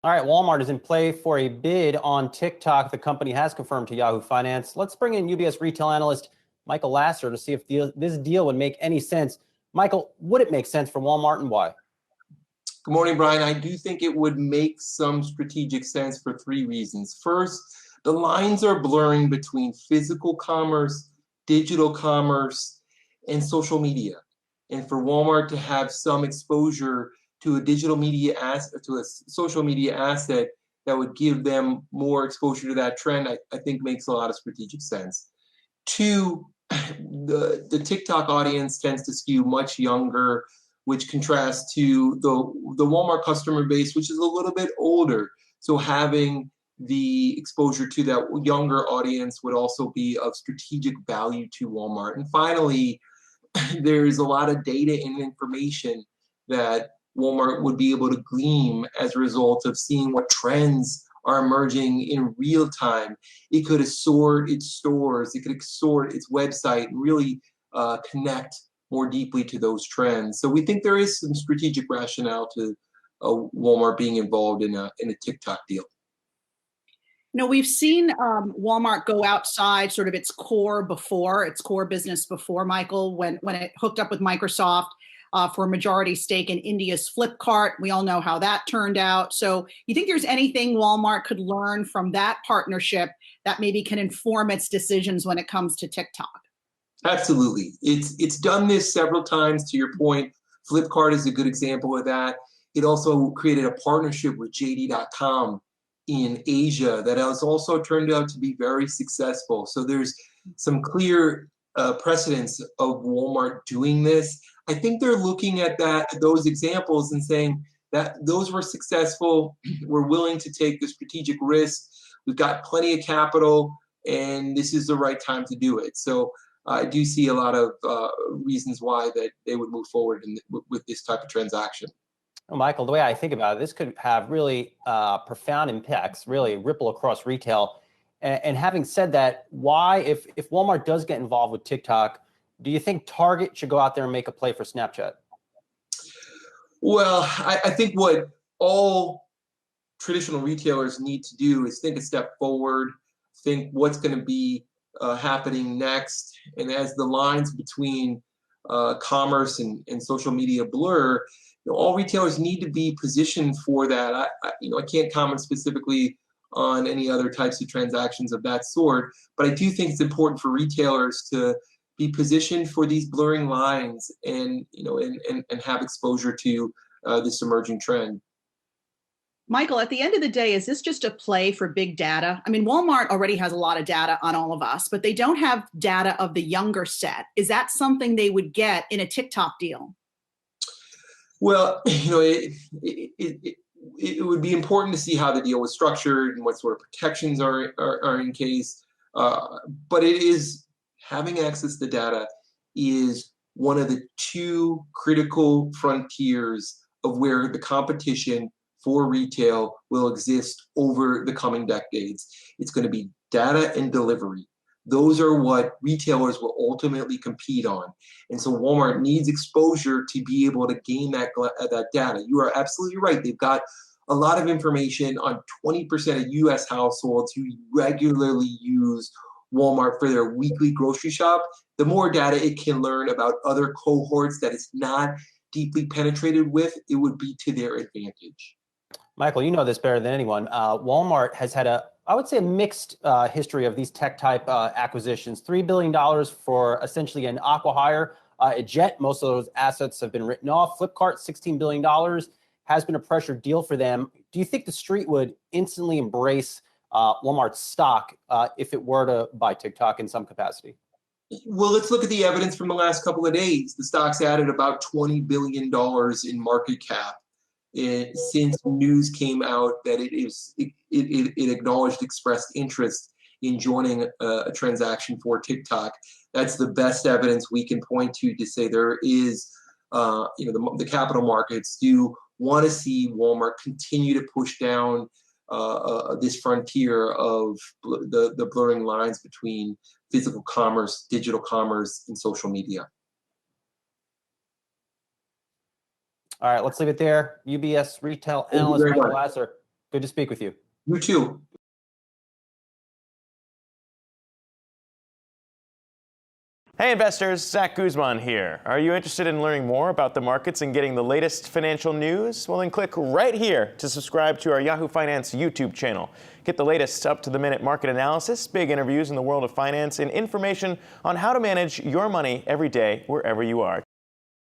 All right, Walmart is in play for a bid on TikTok. The company has confirmed to Yahoo Finance. Let's bring in UBS retail analyst Michael Lasser to see if this deal would make any sense. Michael, would it make sense for Walmart and why? Good morning, Brian. I do think it would make some strategic sense for three reasons. First, the lines are blurring between physical commerce, digital commerce, and social media. And for Walmart to have some exposure to a digital media asset, to a social media asset that would give them more exposure to that trend, I think makes a lot of strategic sense. Two, the TikTok audience tends to skew much younger, which contrasts to the Walmart customer base, which is a little bit older. So having the exposure to that younger audience would also be of strategic value to Walmart. And finally, there's a lot of data and information that Walmart would be able to glean as a result of seeing what trends are emerging in real time. It could assort its stores, it could assort its website, and really connect more deeply to those trends. So we think there is some strategic rationale to Walmart being involved in a TikTok deal. We've seen Walmart go outside sort of its core business before, Michael, when it hooked up with Microsoft for a majority stake in India's Flipkart. We all know how that turned out. So you think there's anything Walmart could learn from that partnership that maybe can inform its decisions when it comes to TikTok? Absolutely. It's done this several times. To your point, Flipkart is a good example of that. It also created a partnership with JD.com in Asia that has also turned out to be very successful. So there's some clear precedence of Walmart doing this. I think they're looking at those examples and saying that those were successful. We're willing to take the strategic risk. We've got plenty of capital, and this is the right time to do it. So I do see a lot of reasons why that they would move forward with this type of transaction. Well, Michael, the way I think about it, this could have really profound impacts, really ripple across retail. And having said that, why, if Walmart does get involved with TikTok, do you think Target should go out there and make a play for Snapchat? Well, I think what all traditional retailers need to do is think a step forward, think what's going to be happening next. And as the lines between commerce and social media blur, all retailers need to be positioned for that. I can't comment specifically on any other types of transactions of that sort, but I do think it's important for retailers to be positioned for these blurring lines and have exposure to this emerging trend. Michael, at the end of the day, is this just a play for big data? I mean, Walmart already has a lot of data on all of us, but they don't have data of the younger set. Is that something they would get in a TikTok deal? Well, it would be important to see how the deal was structured and what sort of protections are in case. But it is having access to data is one of the two critical frontiers of where the competition for retail will exist over the coming decades. It's going to be data and delivery. Those are what retailers will ultimately compete on. And so Walmart needs exposure to be able to gain that data. You are absolutely right. They've got a lot of information on 20% of US households who regularly use Walmart for their weekly grocery shop. The more data it can learn about other cohorts that it's not deeply penetrated with, it would be to their advantage. Michael, you know this better than anyone. Walmart has had I would say a mixed history of these tech type acquisitions. $3 billion for essentially an acqui-hire, a jet. Most of those assets have been written off. Flipkart, $16 billion has been a pressured deal for them. Do you think the street would instantly embrace Walmart's stock if it were to buy TikTok in some capacity? Well, let's look at the evidence from the last couple of days. The stock's added about $20 billion in market cap since news came out that it acknowledged expressed interest in joining a transaction for TikTok. That's the best evidence we can point to say there is, the capital markets do want to see Walmart continue to push down this frontier of the blurring lines between physical commerce, digital commerce, and social media. All right, let's leave it there. UBS retail analyst Michael Lasser. Good to speak with you. You too. Hey investors, Zach Guzman here. Are you interested in learning more about the markets and getting the latest financial news? Well, then click right here to subscribe to our Yahoo Finance YouTube channel. Get the latest up-to-the-minute market analysis, big interviews in the world of finance, and information on how to manage your money every day wherever you are.